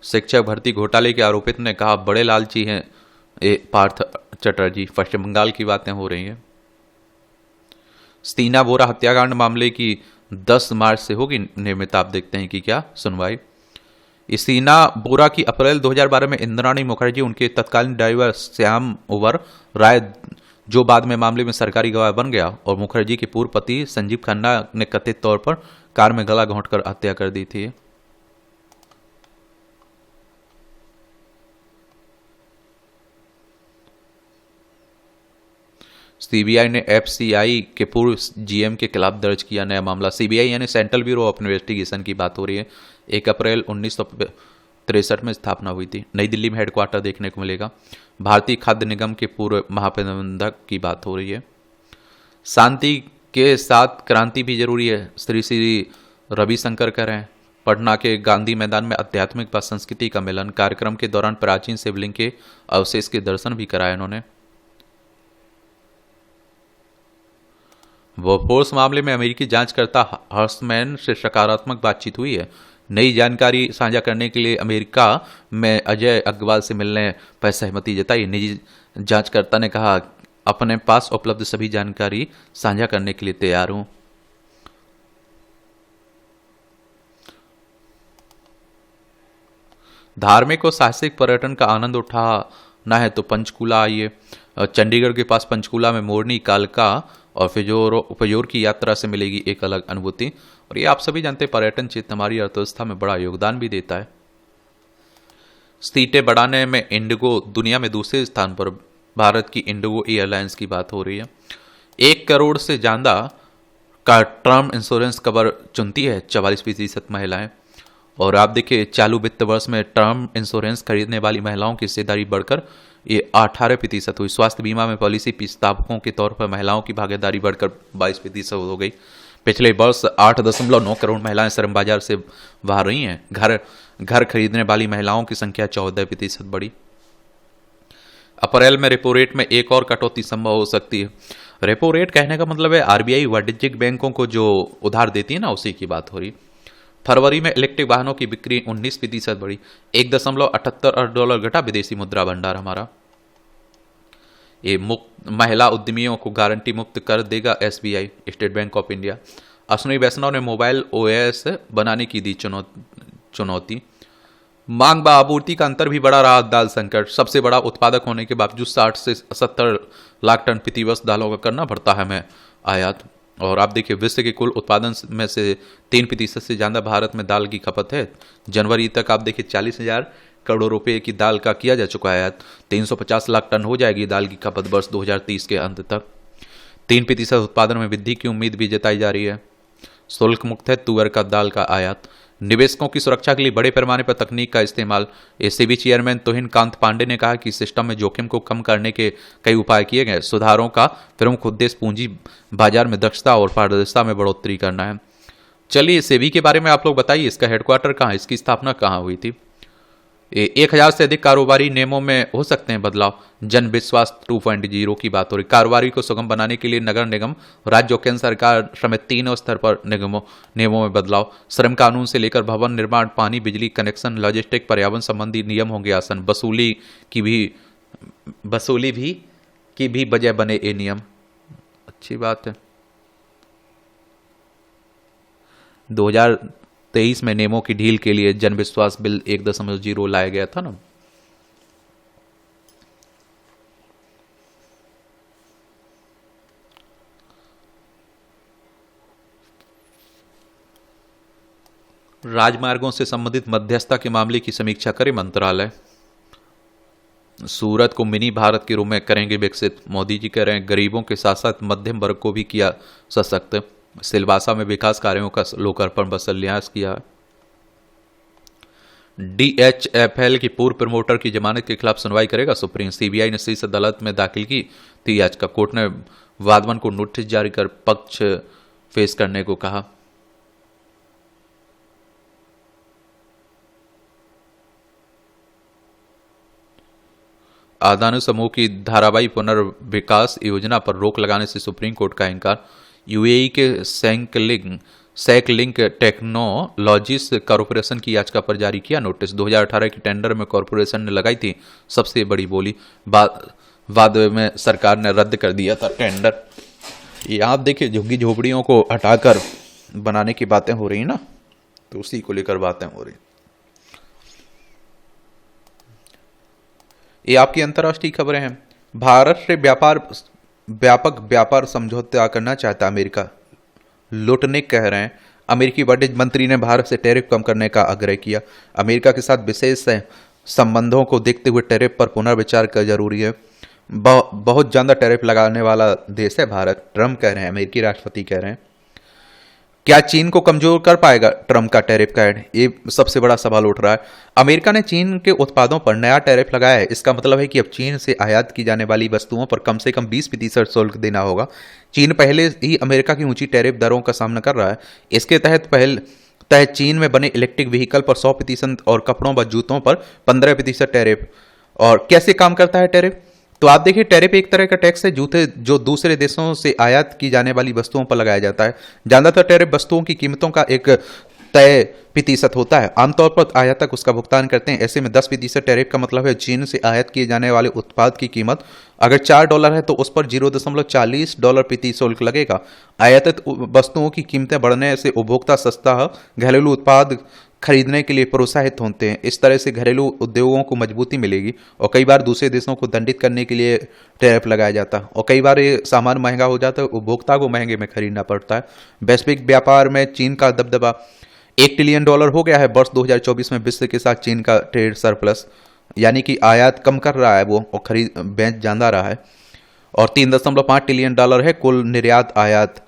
Speaker 1: शिक्षक भर्ती घोटाले के आरोपित ने कहा बड़े लालची हैं पार्थ चटर्जी। पश्चिम बंगाल की बातें हो रही हैं। स्टीना बोरा हत्याकांड मामले की 10 मार्च से होगी नियमित, आप देखते हैं कि क्या सुनवाई। स्टीना बोरा की अप्रैल 2012 में इंद्राणी मुखर्जी, उनके तत्कालीन ड्राइवर श्याम ओवर राय, जो बाद में मामले में सरकारी गवाह बन गया, और मुखर्जी के पूर्व पति संजीव खन्ना ने कथित तौर पर कार में गला घोंटकर हत्या कर दी थी। सीबीआई ने एफसीआई के पूर्व जीएम के खिलाफ दर्ज किया नया मामला। सीबीआई यानी सेंट्रल ब्यूरो ऑफ इन्वेस्टिगेशन की बात हो रही है। 1 अप्रैल 1963 में स्थापना हुई थी। नई दिल्ली में हेडक्वार्टर देखने को मिलेगा। भारतीय खाद्य निगम के पूर्व महाप्रबंधक की बात हो रही है। शांति के साथ क्रांति भी जरूरी है, श्री रविशंकर कह रहे हैं। पटना के गांधी मैदान में आध्यात्मिक व संस्कृति का मिलन। कार्यक्रम के दौरान प्राचीन शिवलिंग के अवशेष के दर्शन भी कराए उन्होंने। बोफोर्स मामले में अमेरिकी जांचकर्ता हर्षमैन से सकारात्मक बातचीत हुई है। नई जानकारी साझा करने के लिए अमेरिका में अजय अग्रवाल से मिलने पर सहमति जताई। निजी जांचकर्ता ने कहा अपने पास उपलब्ध सभी जानकारी साझा करने के लिए तैयार हूं। धार्मिक और साहसिक पर्यटन का आनंद उठाना है तो पंचकूला आइए। चंडीगढ़ के पास पंचकूला में मोरनी, कालका और फिजोर की यात्रा से मिलेगी एक अलग अनुभूति। और ये आप सभी जानते हैं पर्यटन क्षेत्र हमारी अर्थव्यवस्था में बड़ा योगदान भी देता है। सीटें बढ़ाने में इंडिगो दुनिया में दूसरे स्थान पर, भारत की इंडिगो एयरलाइंस की बात हो रही है। 1 करोड़ से ज़्यादा का टर्म इंश्योरेंस कवर चुनती है 44% महिलाएं। और आप देखिए चालू वित्त वर्ष में टर्म इंश्योरेंस खरीदने वाली महिलाओं की हिस्सेदारी बढ़कर ये 18% हुई। स्वास्थ्य बीमा में पॉलिसी प्रस्तावकों के तौर पर महिलाओं की भागीदारी बढ़कर 22% हो गई। पिछले वर्ष 8.9 करोड़ महिलाएं श्रम बाजार से बाहर रही हैं। घर खरीदने वाली महिलाओं की संख्या 14% बढ़ी। अप्रैल में रेपो रेट में एक और कटौती संभव हो सकती है। रेपो रेट कहने का मतलब है आरबीआई वाणिज्यिक बैंकों को जो उधार देती है ना, उसी की बात हो रही। फरवरी में इलेक्ट्रिक वाहनों की बिक्री 19% बढ़ी। 1.78 अरब डॉलर घटा विदेशी मुद्रा भंडार हमारा। ये महिला उद्यमियों को गारंटी मुक्त कर देगा SBI, State Bank of India. Ashwini Vaishnaw ने मोबाइल ओएस बनाने की दी चुनौती। मांग व आपूर्ति का अंतर भी बड़ा रहा दाल संकट। सबसे बड़ा उत्पादक होने के बावजूद 60 से 70 लाख टन प्रति वर्ष दालों का करना पड़ता है हमें आयात। और आप देखिए विश्व के कुल उत्पादन में से 3% से ज़्यादा भारत में दाल की खपत है। जनवरी तक आप देखिए 40,000 करोड़ रुपए की दाल का किया जा चुका है आयात। 350 लाख टन हो जाएगी दाल की खपत वर्ष 2030 के अंत तक। 3% उत्पादन में वृद्धि की उम्मीद भी जताई जा रही है। शुल्क मुक्त है तुअर का दाल का आयात। निवेशकों की सुरक्षा के लिए बड़े पैमाने पर तकनीक का इस्तेमाल। एसीबी चेयरमैन तुहिन कांत पांडे ने कहा कि सिस्टम में जोखिम को कम करने के कई उपाय किए गए। सुधारों का प्रमुख उद्देश्य पूंजी बाजार में दक्षता और पारदर्शिता में बढ़ोतरी करना है। चलिए सेबी के बारे में आप लोग बताइए, इसका हेडक्वार्टर कहाँ है, इसकी स्थापना कहाँ हुई थी। 1000 से अधिक कारोबारी नियमों में हो सकते हैं बदलाव। जन विश्वास 2.0 की बात हो रही। कारोबारी को सुगम बनाने के लिए नगर निगम, राज्य और केंद्र सरकार समेत तीनों स्तर पर नियमों में बदलाव। श्रम कानून से लेकर भवन निर्माण, पानी, बिजली कनेक्शन, लॉजिस्टिक, पर्यावरण संबंधी नियम होंगे आसान। वसूली की भी वजह बने ये नियम, अच्छी बात है। 2023 में नियमों की ढील के लिए जन विश्वास बिल 1.0 लाया गया था ना। राजमार्गों से संबंधित मध्यस्थता के मामले की समीक्षा करे मंत्रालय। सूरत को मिनी भारत के रूप में करेंगे विकसित। मोदी जी कह रहे हैं गरीबों के साथ साथ मध्यम वर्ग को भी किया सशक्त। सिलवासा में विकास कार्यों का लोकार्पण व शिलान्यास किया। डीएचएफएल की पूर्व प्रमोटर की जमानत के खिलाफ सुनवाई करेगा सुप्रीम। सीबीआई ने शीर्ष अदालत में दाखिल की थी याचिका। कोर्ट ने वाधवन को नोटिस जारी कर पक्ष पेश करने को कहा। अदानी समूह की धारावाही पुनर्विकास योजना पर रोक लगाने से सुप्रीम कोर्ट का इंकार। यूएई के सैकलिंक टेक्नोलॉजीज कॉरपोरेशन की याचिका पर जारी किया नोटिस। 2018 के टेंडर में कॉरपोरेशन ने लगाई थी सबसे बड़ी बोली, बाद में सरकार ने रद्द कर दिया था टेंडर। ये आप देखिए झुग्गी झोपड़ियों को हटाकर बनाने की बातें हो रही ना, तो उसी को लेकर बातें हो रही। ये आपकी अंतर्राष्ट्रीय खबरें हैं। भारत से व्यापक व्यापार समझौता करना चाहता अमेरिका, लुटनिक कह रहे हैं। अमेरिकी वाणिज्य मंत्री ने भारत से टैरिफ कम करने का आग्रह किया। अमेरिका के साथ विशेष संबंधों को देखते हुए टैरिफ पर पुनर्विचार कर जरूरी है। बहुत ज्यादा टैरिफ लगाने वाला देश है भारत, ट्रम्प कह रहे हैं, अमेरिकी राष्ट्रपति कह रहे हैं। क्या चीन को कमजोर कर पाएगा ट्रम्प का टैरिफ का ऐड, ये सबसे बड़ा सवाल उठ रहा है। अमेरिका ने चीन के उत्पादों पर नया टैरिफ लगाया है। इसका मतलब है कि अब चीन से आयात की जाने वाली वस्तुओं पर कम से कम 20% शुल्क देना होगा। चीन पहले ही अमेरिका की ऊंची टैरिफ दरों का सामना कर रहा है। इसके तहत चीन में बने इलेक्ट्रिक व्हीकल पर 100% और कपड़ों व जूतों पर 15% टैरिफ। और कैसे काम करता है टैरिफ, तो आप देखिए टैरिफ एक तरह का टैक्स है जो दूसरे देशों से आयात की जाने वाली वस्तुओं पर लगाया जाता है। ज्यादातर टैरिफ वस्तुओं की कीमतों का एक तय प्रतिशत होता है। आमतौर पर आयातक उसका भुगतान करते हैं। ऐसे में 10% टैरिफ का मतलब है चीन से आयात किए जाने वाले उत्पाद की कीमत अगर $4 है तो उस पर $0.40 प्रति शुल्क लगेगा। आयातित वस्तुओं की कीमतें बढ़ने से उपभोक्ता सस्ता घरेलू उत्पाद खरीदने के लिए प्रोत्साहित होते हैं। इस तरह से घरेलू उद्योगों को मजबूती मिलेगी और कई बार दूसरे देशों को दंडित करने के लिए टैरिफ लगाया जाता है और कई बार ये सामान महंगा हो जाता है, उपभोक्ता को महंगे में खरीदना पड़ता है। वैश्विक व्यापार में चीन का दबदबा $1 ट्रिलियन हो गया है। वर्ष 2024 में विश्व के साथ चीन का ट्रेड सरप्लस, यानी कि आयात कम कर रहा है वो और खरीद बेच ज्यादा रहा है। और $3.5 ट्रिलियन है कुल निर्यात आयात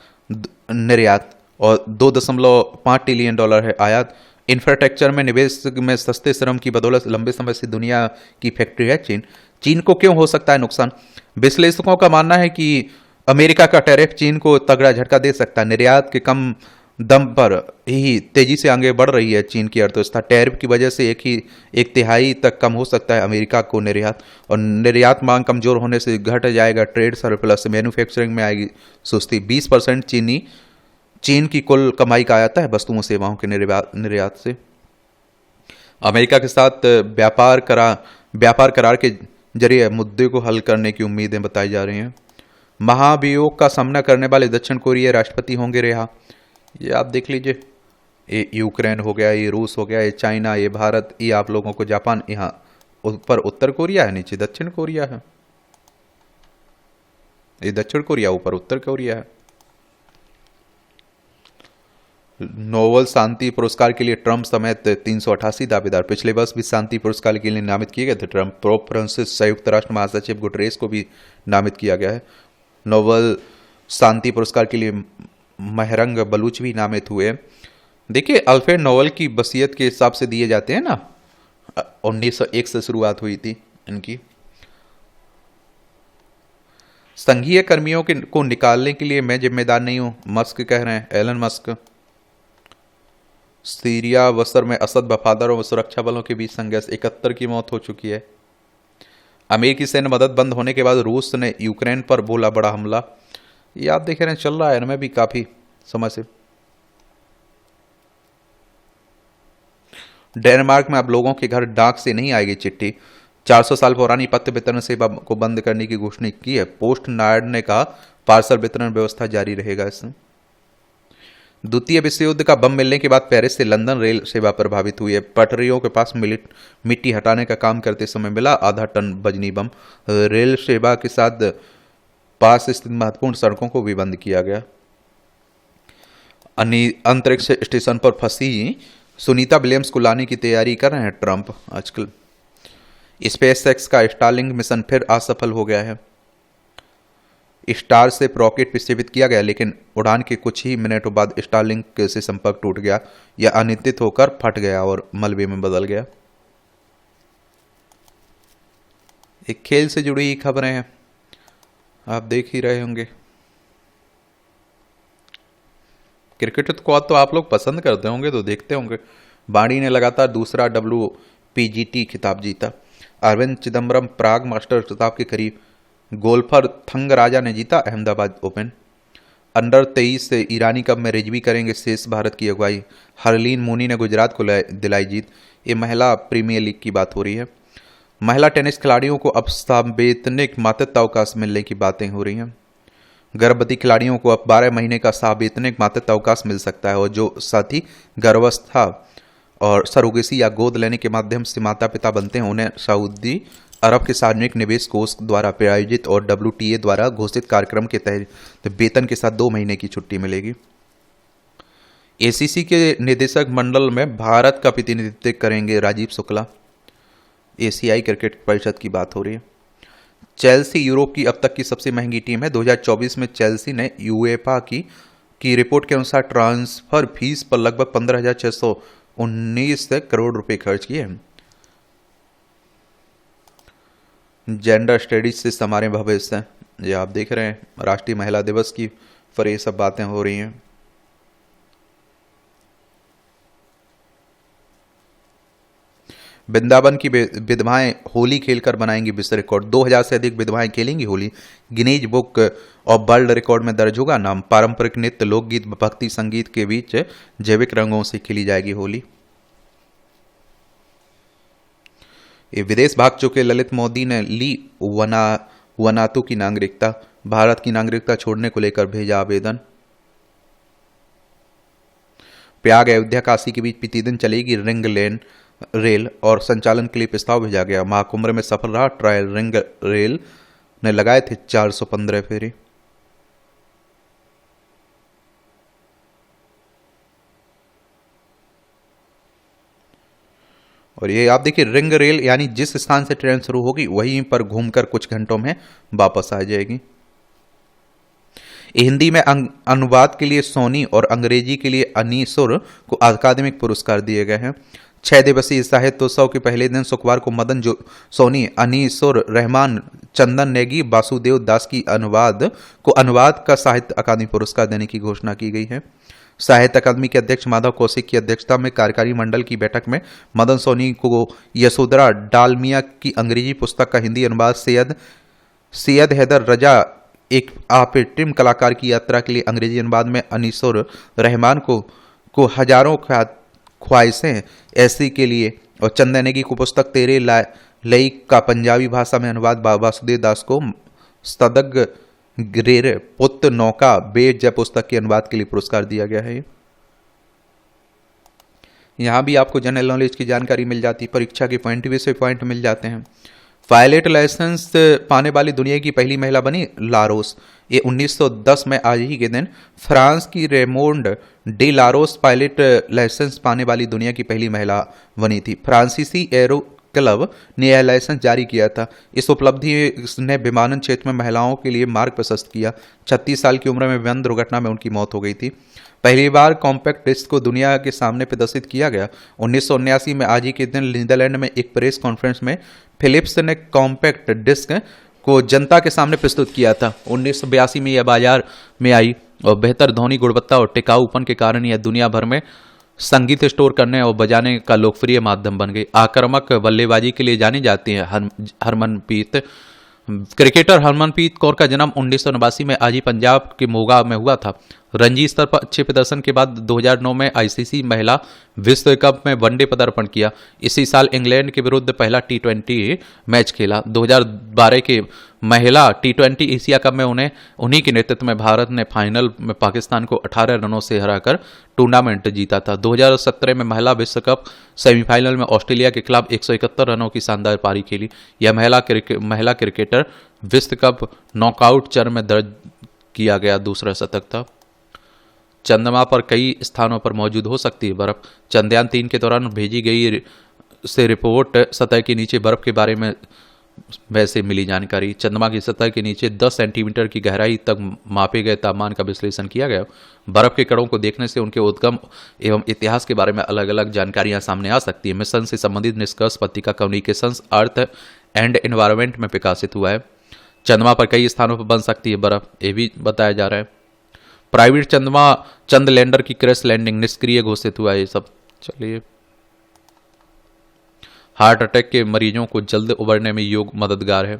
Speaker 1: निर्यात और $2.5 ट्रिलियन है आयात। इंफ्रास्ट्रक्चर में निवेश में सस्ते श्रम की बदौलत लंबे समय से दुनिया की फैक्ट्री है चीन। चीन को क्यों हो सकता है नुकसान? विश्लेषकों का मानना है कि अमेरिका का टैरिफ चीन को तगड़ा झटका दे सकता है। निर्यात के कम दम पर ही तेजी से आगे बढ़ रही है चीन की अर्थव्यवस्था। टैरिफ की वजह से एक तिहाई तक कम हो सकता है अमेरिका को निर्यात, और निर्यात मांग कमजोर होने से घट जाएगा ट्रेड सरप्लस, मैन्युफैक्चरिंग में आएगी सुस्ती। 20% चीन की कुल कमाई का आता है वस्तुओं सेवाओं के निर्यात से। अमेरिका के साथ व्यापार करार के जरिए मुद्दे को हल करने की उम्मीदें बताई जा रही हैं। महाभियोग का सामना करने वाले दक्षिण कोरिया राष्ट्रपति होंगे रिहा। ये आप देख लीजिए, ये यूक्रेन हो गया, ये रूस हो गया, ये चाइना, ये भारत, ये आप लोगों को जापान, यहाँ ऊपर उत्तर कोरिया है, नीचे दक्षिण कोरिया है। ये दक्षिण कोरिया, ऊपर उत्तर कोरिया है। नोबेल शांति पुरस्कार के लिए ट्रंप समेत 388 दावेदार। पिछले वर्ष भी शांति पुरस्कार के लिए नामित किए गए थे ट्रंप। पोप फ्रांसिस, संयुक्त राष्ट्र महासचिव गुटरेस को भी नामित किया गया है। नोबेल शांति पुरस्कार के लिए महरंग बलूच भी नामित हुए। देखिए, अल्फ्रेड नोबेल की वसीयत के हिसाब से दिए जाते हैं ना। 1901 से शुरुआत हुई थी इनकी। संघीय कर्मियों को निकालने के लिए मैं जिम्मेदार नहीं हूं, मस्क कह रहे हैं, एलन मस्क। सीरिया बसर में असद वफादारों व सुरक्षा बलों के बीच संघर्ष, 71 की मौत हो चुकी है। अमेरिकी सैन्य मदद बंद होने के बाद रूस ने यूक्रेन पर बोला बड़ा हमला। ये आप देख रहे हैं, चल रहा है इनमें भी काफी समय से। डेनमार्क में अब लोगों के घर डाक से नहीं आएगी चिट्ठी। 400 साल पुरानी पत्र वितरण सेवा को बंद करने की घोषणा की है। पोस्ट नायड ने कहा पार्सल वितरण व्यवस्था जारी रहेगा इसमें। द्वितीय विश्व युद्ध का बम मिलने के बाद पेरिस से लंदन रेल सेवा प्रभावित हुई है। पटरियों के पास मिट्टी हटाने का काम करते समय मिला आधा टन वजनी बम। रेल सेवा के साथ पास स्थित महत्वपूर्ण सड़कों को भी बंद किया गया। अंतरिक्ष स्टेशन पर फंसी सुनीता विलियम्स को लाने की तैयारी कर रहे हैं ट्रंप आजकल। स्पेसएक्स का स्टारलिंक मिशन फिर असफल हो गया है। स्टार से रॉकेट विक्षेपित किया गया, लेकिन उड़ान के कुछ ही मिनटों बाद स्टारलिंक से संपर्क टूट गया या अनियंत्रित होकर फट गया और मलबे में बदल गया। एक खेल से जुड़ी खबरें हैं, आप देख ही रहे होंगे। क्रिकेट को तो आप लोग पसंद करते होंगे तो देखते होंगे। बाणी ने लगातार दूसरा WPGT खिताब जीता। अरविंद चिदम्बरम प्राग मास्टर खिताब के करीब। गोल्फर थंगराजा ने जीता अहमदाबाद ओपन। अंडर 23 से ईरानी कप में रिजवी करेंगे शेष भारत की अगुवाई। हरलीन मोनी ने गुजरात को दिलाई जीत। ये महिला प्रीमियर लीग की बात हो रही है। महिला टेनिस खिलाड़ियों को अब सावैतनिक मातृत्व अवकाश मिलने की बातें हो रही हैं। गर्भवती खिलाड़ियों को अब 12 महीने का सावैतनिक मातृत्व अवकाश मिल सकता है और जो साथी गर्भावस्था और सरोगेसी या गोद लेने के माध्यम से माता पिता बनते हैं उन्हें सऊदी अरब के सार्वजनिक निवेश कोष द्वारा प्रायोजित और WTA द्वारा घोषित कार्यक्रम के तहत वेतन के साथ 2 महीने की छुट्टी मिलेगी। ACC के निदेशक मंडल में भारत का प्रतिनिधित्व करेंगे राजीव शुक्ला। एशियाई क्रिकेट परिषद की बात हो रही है। चेल्सी यूरोप की अब तक की सबसे महंगी टीम है। 2024 में चेल्सी ने यूएफा की रिपोर्ट के अनुसार ट्रांसफर फीस पर लगभग 15,619 करोड़ रुपए खर्च किए हैं। जेंडर स्टडीज से हमारे भविष्य, ये आप देख रहे हैं, राष्ट्रीय महिला दिवस की पर ये सब बातें हो रही हैं। वृंदावन की विधवाएं होली खेलकर बनाएंगी विश्व रिकॉर्ड। 2000 से अधिक विधवाएं खेलेंगी Holi. Guinness Book of World Record में दर्ज होगा नाम। पारंपरिक नृत्य, लोकगीत, भक्ति संगीत के बीच जैविक रंगों से खेली जाएगी होली। विदेश भाग चुके ललित मोदी ने ली वनातु की नागरिकता। भारत की नागरिकता छोड़ने को लेकर भेजा आवेदन। प्रयाग अयोध्या काशी के बीच प्रतिदिन चलेगी रिंग लेन रेल और संचालन के लिए प्रस्ताव भेजा गया। महाकुंभ में सफल रहा ट्रायल रिंग रेल ने लगाए थे 415 फेरे। और ये आप देखिए रिंग रेल यानी जिस स्थान से ट्रेन शुरू होगी वहीं पर घूमकर कुछ घंटों में वापस आ जाएगी। हिंदी में अनुवाद के लिए सोनी और अंग्रेजी के लिए अनीसुर को अकादमिक पुरस्कार दिए गए हैं। 6 दिवसीय साहित्योत्सव के पहले दिन शुक्रवार को मदन सोनी, अनीसुर रहमान, चंदन नेगी, वासुदेव दास की अनुवाद का साहित्य अकादमी पुरस्कार देने की घोषणा की गई है। साहित्य अकादमी के अध्यक्ष माधव कौशिक की अध्यक्षता में कार्यकारी मंडल की बैठक में मदन सोनी को यशोधरा डालमिया की अंग्रेजी पुस्तक का हिंदी अनुवाद, सैयद हैदर रजा एक अप्रतिम कलाकार की यात्रा के लिए अंग्रेजी अनुवाद में, अनीसुर रहमान को हजारों ख्वाहिशें ऐसी के लिए और चंदन नेगी को पुस्तक तेरे लई का पंजाबी भाषा में अनुवाद, वासुदेव दास को सदग ग्रेर पुत्र नौका बेट जय पुस्तक के अनुवाद के लिए पुरस्कार दिया गया है। यहां भी आपको जनरल नॉलेज की जानकारी मिल जाती है, परीक्षा के पॉइंट भी से पॉइंट मिल जाते हैं। पायलट लाइसेंस पाने वाली दुनिया की पहली महिला बनी लारोस। ये 1910 में आज ही के दिन फ्रांस की रेमोंड डे लारोस पायलट लाइसेंस पाने वाली दुनिया की पहली महिला बनी थी। फ्रांसीसी एरो क्लब ने यह लाइसेंस जारी किया था। इस उपलब्धि ने विमानन क्षेत्र में महिलाओं के लिए मार्ग प्रशस्त किया। 36 साल की उम्र में विमान दुर्घटना में उनकी मौत हो गई थी। पहली बार कॉम्पैक्ट डिस्क को दुनिया के सामने प्रदर्शित किया गया 1979 में आज ही के दिन नीदरलैंड में एक प्रेस कॉन्फ्रेंस में फिलिप्स ने कॉम्पैक्ट डिस्क को जनता के सामने प्रस्तुत किया था। 1982 में यह बाजार में आई और बेहतर ध्वनि गुणवत्ता और टिकाऊपन के कारण यह दुनिया भर में संगीत स्टोर करने और बजाने का लोकप्रिय माध्यम बन गई। आक्रामक बल्लेबाजी के लिए जानी जाती है क्रिकेटर हरमनप्रीत कौर का जन्म 1989 में आज ही पंजाब के मोगा में हुआ था। रणजी स्तर पर अच्छे प्रदर्शन के बाद 2009 में आईसीसी महिला विश्व कप में वनडे पदार्पण किया। इसी साल इंग्लैंड के विरुद्ध पहला टी20 मैच खेला। 2012 के महिला टी20 एशिया कप में उन्हीं के नेतृत्व में भारत ने फाइनल में पाकिस्तान को 18 रनों से हराकर टूर्नामेंट जीता था। 2017 में महिला विश्व कप सेमीफाइनल में ऑस्ट्रेलिया के खिलाफ 171 रनों की शानदार पारी खेली। यह महिला क्रिकेटर विश्व कप नॉकआउट चरण में दर्ज किया गया दूसरा शतक था। चंद्रमा पर कई स्थानों पर मौजूद हो सकती है बर्फ। चंद्रयान 3 के दौरान भेजी गई से रिपोर्ट सतह के नीचे बर्फ के बारे में वैसे मिली जानकारी। चंद्रमा की सतह के नीचे 10 सेंटीमीटर की गहराई तक मापे गए तापमान का विश्लेषण किया गया। बर्फ के कणों को देखने से उनके उद्गम एवं इतिहास के बारे में अलग अलग जानकारियां सामने आ सकती है। मिशन से संबंधित निष्कर्ष पत्रिका कम्युनिकेशंस अर्थ एंड एनवायरमेंट में प्रकाशित हुआ है। चंद्रमा पर कई स्थानों पर बन सकती है बर्फ, ये भी बताया जा रहा है। प्राइवेट चंद्र लैंडर की क्रैश लैंडिंग निष्क्रिय घोषित हुआ है। ये सब चलिए, हार्ट अटैक के मरीजों को जल्द उबरने में योग मददगार है।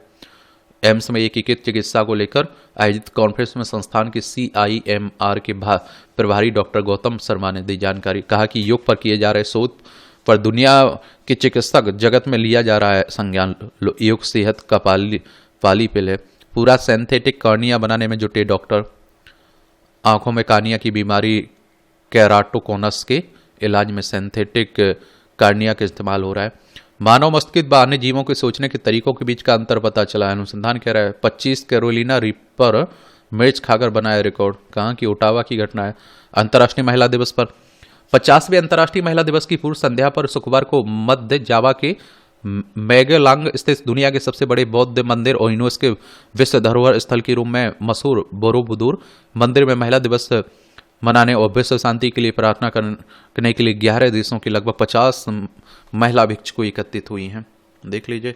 Speaker 1: एम्स में एकीकृत चिकित्सा को लेकर आयोजित कॉन्फ्रेंस में संस्थान के CIMR के प्रभारी डॉक्टर गौतम शर्मा ने दी जानकारी। कहा कि योग पर किए जा रहे शोध पर दुनिया के चिकित्सक जगत में लिया जा रहा है संज्ञान। योग सेहत का पाली पिल है। पूरा सिंथेटिक कॉर्निया बनाने में जुटे डॉक्टर। आंखों में कॉर्निया की बीमारी केराटोकोनस के इलाज में सिंथेटिक कॉर्निया का इस्तेमाल हो रहा है। मानव मस्तिष्क व अन्य जीवों के सोचने के तरीकों के बीच का अंतर पता चला है। अनुसंधान कह रहा है 25 कैरोलिना रीपर मिर्च खाकर बनाया रिकॉर्ड। कहाँ की ओटावा की घटना है। अंतर्राष्ट्रीय महिला दिवस पर 50वें अंतर्राष्ट्रीय महिला दिवस की पूर्व संध्या पर शुक्रवार को मध्य जावा के मेगेलांग स्थित दुनिया के सबसे बड़े बौद्ध मंदिर और यूनेस्को विश्व धरोहर स्थल के रूप में मशहूर बोरोबुदुर मंदिर में महिला दिवस मनाने और विश्व शांति के लिए प्रार्थना करने के लिए 11 देशों के लगभग 50 महिला भिक्षुक एकत्रित हुई हैं। देख लीजिए।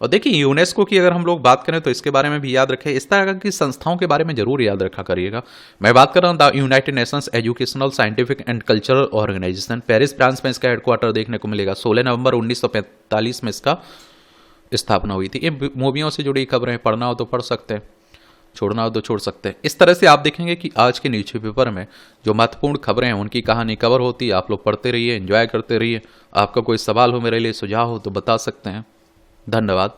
Speaker 1: और देखिए, यूनेस्को की अगर हम लोग बात करें तो इसके बारे में भी याद रखें। इस तरह की संस्थाओं के बारे में जरूर याद रखा करिएगा। मैं बात कर रहा हूँ the United Nations Educational Scientific and Cultural Organization. Paris France में इसका हेडक्वार्टर देखने को मिलेगा। 16 नवंबर 1945 में इसका स्थापना हुई थी। ये मूवियों से जुड़ी खबरें पढ़ना हो तो पढ़ सकते हैं, छोड़ना हो तो छोड़ सकते हैं। इस तरह से आप देखेंगे कि आज के न्यूज़पेपर में जो महत्वपूर्ण खबरें हैं उनकी कहानी कवर होती है। आप लोग पढ़ते रहिए, एंजॉय करते रहिए। आपका कोई सवाल हो, मेरे लिए सुझाव हो तो बता सकते हैं। धन्यवाद।